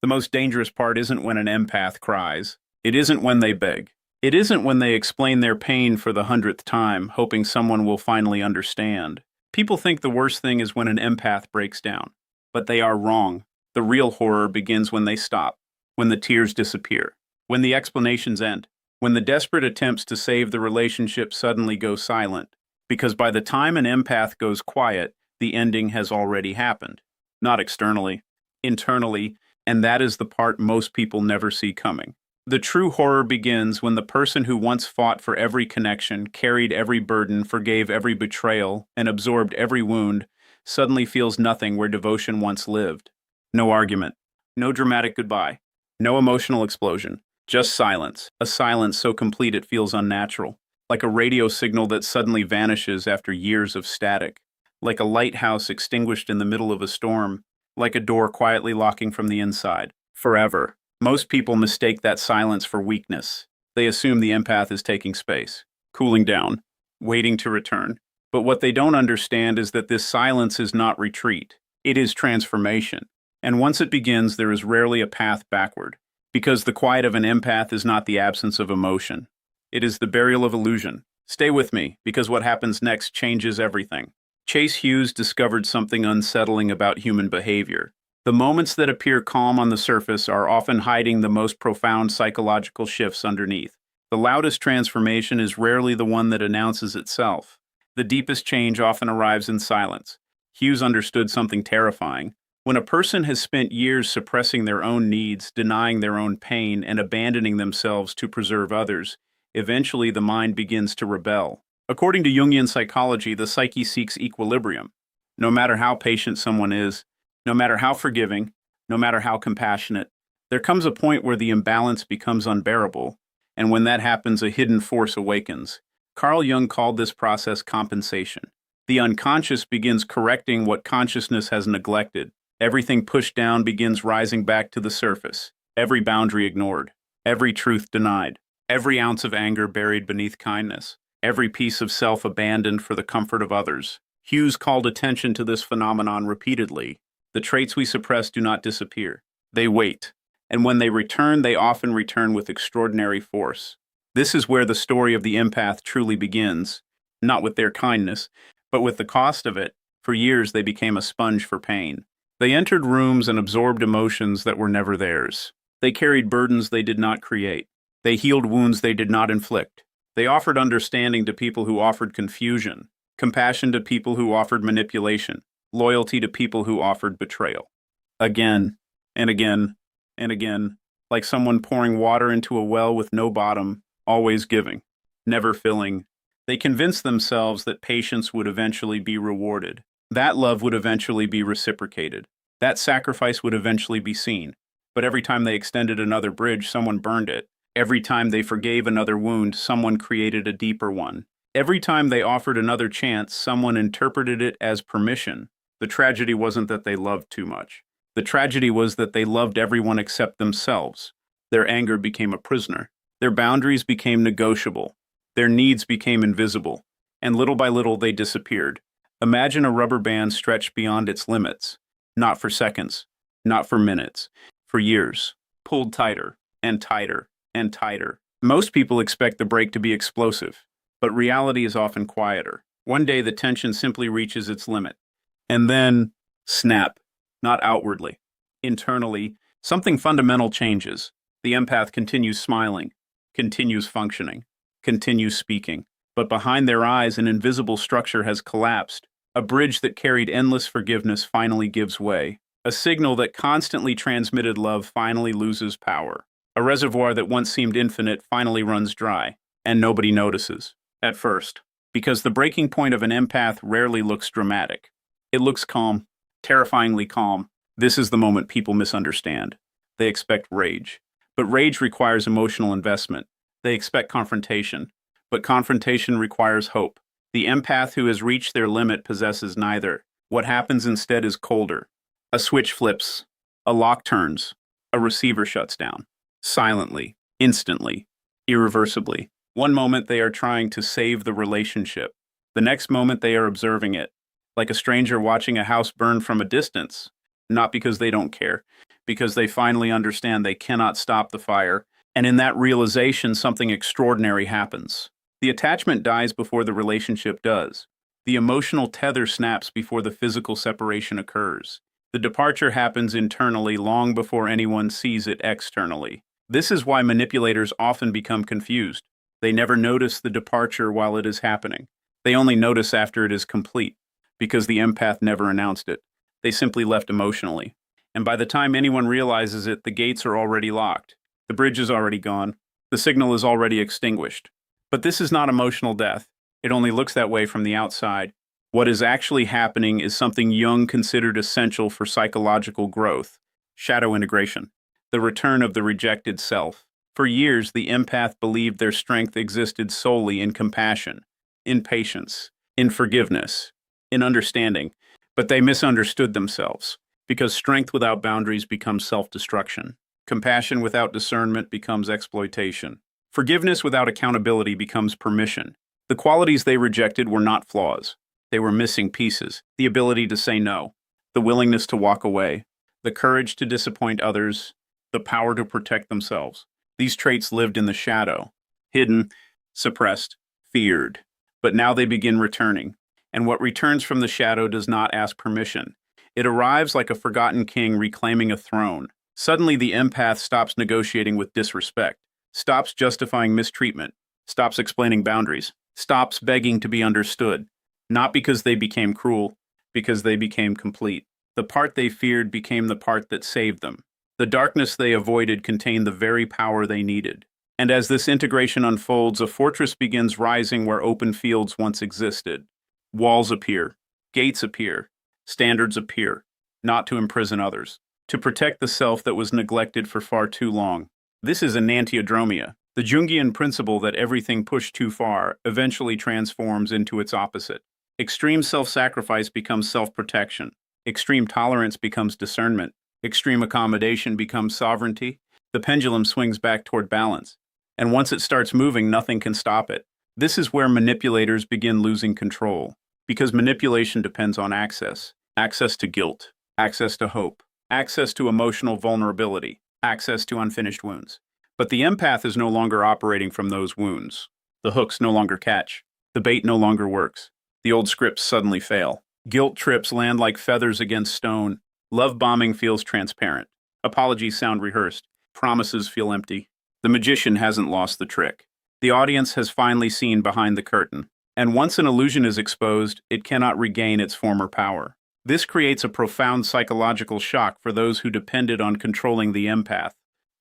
The most dangerous part isn't when an empath cries. It isn't when they beg. It isn't when they explain their pain for the 100th time, hoping someone will finally understand. People think the worst thing is when an empath breaks down. But they are wrong. The real horror begins when they stop, when the tears disappear, when the explanations end, when the desperate attempts to save the relationship suddenly go silent. Because by the time an empath goes quiet, the ending has already happened. Not externally, internally, and that is the part most people never see coming. The true horror begins when the person who once fought for every connection, carried every burden, forgave every betrayal, and absorbed every wound, suddenly feels nothing where devotion once lived. No argument, no dramatic goodbye, no emotional explosion, just silence, a silence so complete it feels unnatural, like a radio signal that suddenly vanishes after years of static, like a lighthouse extinguished in the middle of a storm, like a door quietly locking from the inside. Forever. Most people mistake that silence for weakness. They assume the empath is taking space, cooling down, waiting to return. But what they don't understand is that this silence is not retreat. It is transformation. And once it begins, there is rarely a path backward. Because the quiet of an empath is not the absence of emotion. It is the burial of illusion. Stay with me, because what happens next changes everything. Hughes discovered something unsettling about human behavior. The moments that appear calm on the surface are often hiding the most profound psychological shifts underneath. The loudest transformation is rarely the one that announces itself. The deepest change often arrives in silence. Hughes understood something terrifying. When a person has spent years suppressing their own needs, denying their own pain, and abandoning themselves to preserve others, eventually the mind begins to rebel. According to Jungian psychology, the psyche seeks equilibrium. No matter how patient someone is, no matter how forgiving, no matter how compassionate, there comes a point where the imbalance becomes unbearable, and when that happens, a hidden force awakens. Carl Jung called this process compensation. The unconscious begins correcting what consciousness has neglected. Everything pushed down begins rising back to the surface. Every boundary ignored. Every truth denied. Every ounce of anger buried beneath kindness. Every piece of self abandoned for the comfort of others. Hughes called attention to this phenomenon repeatedly. The traits we suppress do not disappear. They wait. And when they return, they often return with extraordinary force. This is where the story of the empath truly begins. Not with their kindness, but with the cost of it. For years, they became a sponge for pain. They entered rooms and absorbed emotions that were never theirs. They carried burdens they did not create. They healed wounds they did not inflict. They offered understanding to people who offered confusion, compassion to people who offered manipulation, loyalty to people who offered betrayal. Again and again and again, like someone pouring water into a well with no bottom, always giving, never filling. They convinced themselves that patience would eventually be rewarded. That love would eventually be reciprocated. That sacrifice would eventually be seen. But every time they extended another bridge, someone burned it. Every time they forgave another wound, someone created a deeper one. Every time they offered another chance, someone interpreted it as permission. The tragedy wasn't that they loved too much. The tragedy was that they loved everyone except themselves. Their anger became a prisoner. Their boundaries became negotiable. Their needs became invisible. And little by little, they disappeared. Imagine a rubber band stretched beyond its limits. Not for seconds, not for minutes, for years. Pulled tighter and tighter and tighter. Most people expect the break to be explosive, but reality is often quieter. One day the tension simply reaches its limit. And then, snap. Not outwardly. Internally, something fundamental changes. The empath continues smiling, continues functioning, continues speaking. But behind their eyes, an invisible structure has collapsed. A bridge that carried endless forgiveness finally gives way. A signal that constantly transmitted love finally loses power. A reservoir that once seemed infinite finally runs dry, and nobody notices. At first. Because the breaking point of an empath rarely looks dramatic. It looks calm, terrifyingly calm. This is the moment people misunderstand. They expect rage. But rage requires emotional investment. They expect confrontation. But confrontation requires hope. The empath who has reached their limit possesses neither. What happens instead is colder. A switch flips. A lock turns. A receiver shuts down. Silently, instantly, irreversibly. One moment they are trying to save the relationship. The next moment they are observing it. Like a stranger watching a house burn from a distance. Not because they don't care, because they finally understand they cannot stop the fire, and in that realization, something extraordinary happens. The attachment dies before the relationship does. The emotional tether snaps before the physical separation occurs. The departure happens internally long before anyone sees it externally. This is why manipulators often become confused. They never notice the departure while it is happening. They only notice after it is complete, because the empath never announced it. They simply left emotionally. And by the time anyone realizes it, the gates are already locked. The bridge is already gone. The signal is already extinguished. But this is not emotional death. It only looks that way from the outside. What is actually happening is something Jung considered essential for psychological growth: shadow integration, the return of the rejected self. For years, the empath believed their strength existed solely in compassion, in patience, in forgiveness, in understanding, but they misunderstood themselves, because strength without boundaries becomes self-destruction. Compassion without discernment becomes exploitation. Forgiveness without accountability becomes permission. The qualities they rejected were not flaws. They were missing pieces: the ability to say no, the willingness to walk away, the courage to disappoint others, the power to protect themselves. These traits lived in the shadow, hidden, suppressed, feared. But now they begin returning. And what returns from the shadow does not ask permission. It arrives like a forgotten king reclaiming a throne. Suddenly, the empath stops negotiating with disrespect, stops justifying mistreatment, stops explaining boundaries, stops begging to be understood. Not because they became cruel, because they became complete. The part they feared became the part that saved them. The darkness they avoided contained the very power they needed. And as this integration unfolds, a fortress begins rising where open fields once existed. Walls appear, gates appear, standards appear, not to imprison others, to protect the self that was neglected for far too long. This is enantiodromia, the Jungian principle that everything pushed too far eventually transforms into its opposite. Extreme self-sacrifice becomes self-protection. Extreme tolerance becomes discernment. Extreme accommodation becomes sovereignty. The pendulum swings back toward balance. And once it starts moving, nothing can stop it. This is where manipulators begin losing control, because manipulation depends on access. Access to guilt, access to hope, access to emotional vulnerability, access to unfinished wounds. But the empath is no longer operating from those wounds. The hooks no longer catch. The bait no longer works. The old scripts suddenly fail. Guilt trips land like feathers against stone. Love bombing feels transparent. Apologies sound rehearsed. Promises feel empty. The magician hasn't lost the trick. The audience has finally seen behind the curtain. And once an illusion is exposed, it cannot regain its former power. This creates a profound psychological shock for those who depended on controlling the empath.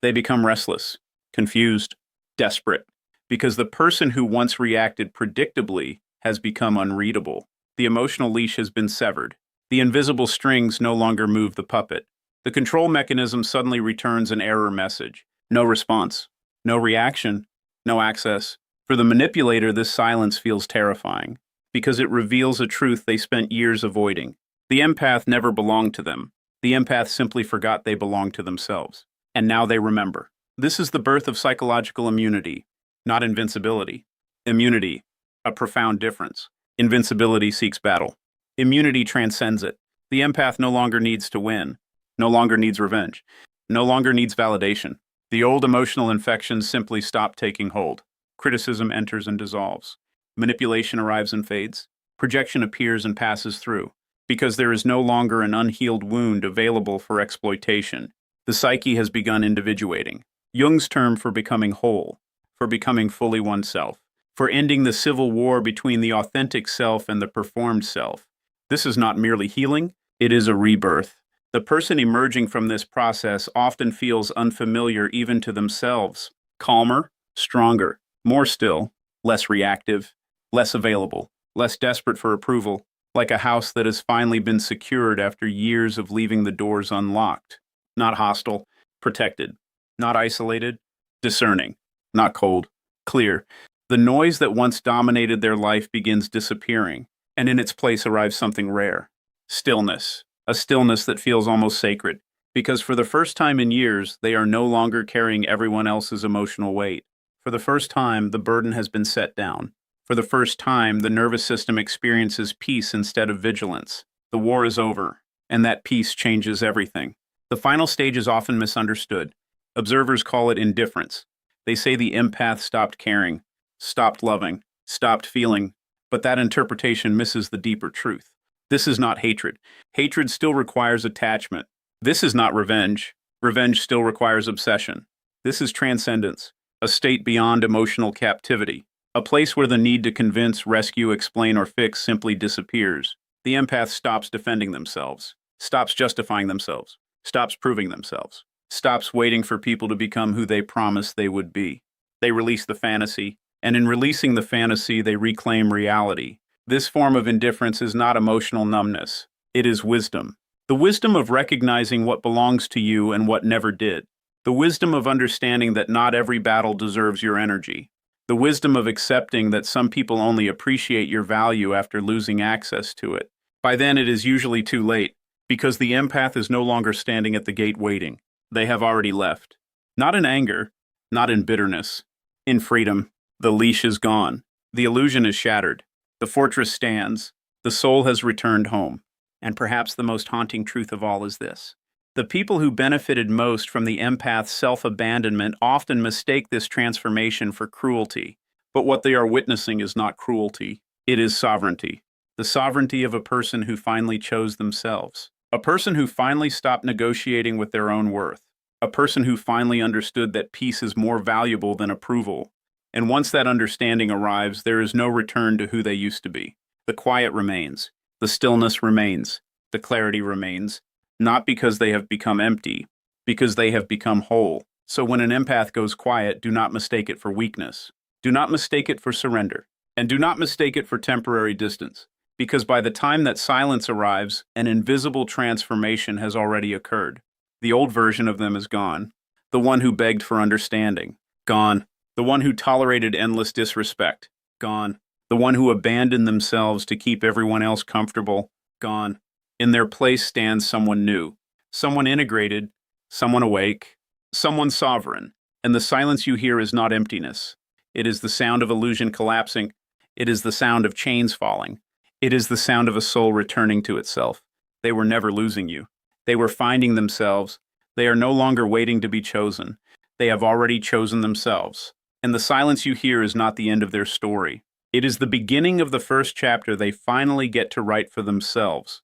They become restless, confused, desperate, because the person who once reacted predictably has become unreadable. The emotional leash has been severed. The invisible strings no longer move the puppet. The control mechanism suddenly returns an error message. No response, no reaction, no access. For the manipulator, this silence feels terrifying, because it reveals a truth they spent years avoiding. The empath never belonged to them. The empath simply forgot they belonged to themselves. And now they remember. This is the birth of psychological immunity, not invincibility. Immunity, a profound difference. Invincibility seeks battle. Immunity transcends it. The empath no longer needs to win, no longer needs revenge, no longer needs validation. The old emotional infections simply stop taking hold. Criticism enters and dissolves. Manipulation arrives and fades. Projection appears and passes through, because there is no longer an unhealed wound available for exploitation. The psyche has begun individuating. Jung's term for becoming whole, for becoming fully oneself, for ending the civil war between the authentic self and the performed self. This is not merely healing, it is a rebirth. The person emerging from this process often feels unfamiliar even to themselves. Calmer, stronger, more still, less reactive, less available, less desperate for approval, like a house that has finally been secured after years of leaving the doors unlocked. Not hostile, protected. Not isolated, discerning. Not cold, clear. The noise that once dominated their life begins disappearing, and in its place arrives something rare. Stillness. A stillness that feels almost sacred, because for the first time in years, they are no longer carrying everyone else's emotional weight. For the first time, the burden has been set down. For the first time, the nervous system experiences peace instead of vigilance. The war is over, and that peace changes everything. The final stage is often misunderstood. Observers call it indifference. They say the empath stopped caring, stopped loving, stopped feeling, but that interpretation misses the deeper truth. This is not hatred. Hatred still requires attachment. This is not revenge. Revenge still requires obsession. This is transcendence, a state beyond emotional captivity, a place where the need to convince, rescue, explain, or fix simply disappears. The empath stops defending themselves, stops justifying themselves, stops proving themselves, stops waiting for people to become who they promised they would be. They release the fantasy, and in releasing the fantasy, they reclaim reality. This form of indifference is not emotional numbness. It is wisdom. The wisdom of recognizing what belongs to you and what never did. The wisdom of understanding that not every battle deserves your energy. The wisdom of accepting that some people only appreciate your value after losing access to it. By then, it is usually too late, because the empath is no longer standing at the gate waiting. They have already left. Not in anger, not in bitterness. In freedom. The leash is gone. The illusion is shattered. The fortress stands. The soul has returned home. And perhaps the most haunting truth of all is this. The people who benefited most from the empath's self-abandonment often mistake this transformation for cruelty. But what they are witnessing is not cruelty. It is sovereignty. The sovereignty of a person who finally chose themselves. A person who finally stopped negotiating with their own worth. A person who finally understood that peace is more valuable than approval. And once that understanding arrives, there is no return to who they used to be. The quiet remains. The stillness remains. The clarity remains. Not because they have become empty, because they have become whole. So when an empath goes quiet, do not mistake it for weakness. Do not mistake it for surrender. And do not mistake it for temporary distance. Because by the time that silence arrives, an invisible transformation has already occurred. The old version of them is gone. The one who begged for understanding. Gone. The one who tolerated endless disrespect. Gone. The one who abandoned themselves to keep everyone else comfortable. Gone. In their place stands someone new. Someone integrated. Someone awake. Someone sovereign. And the silence you hear is not emptiness. It is the sound of illusion collapsing. It is the sound of chains falling. It is the sound of a soul returning to itself. They were never losing you. They were finding themselves. They are no longer waiting to be chosen. They have already chosen themselves. And the silence you hear is not the end of their story. It is the beginning of the first chapter they finally get to write for themselves.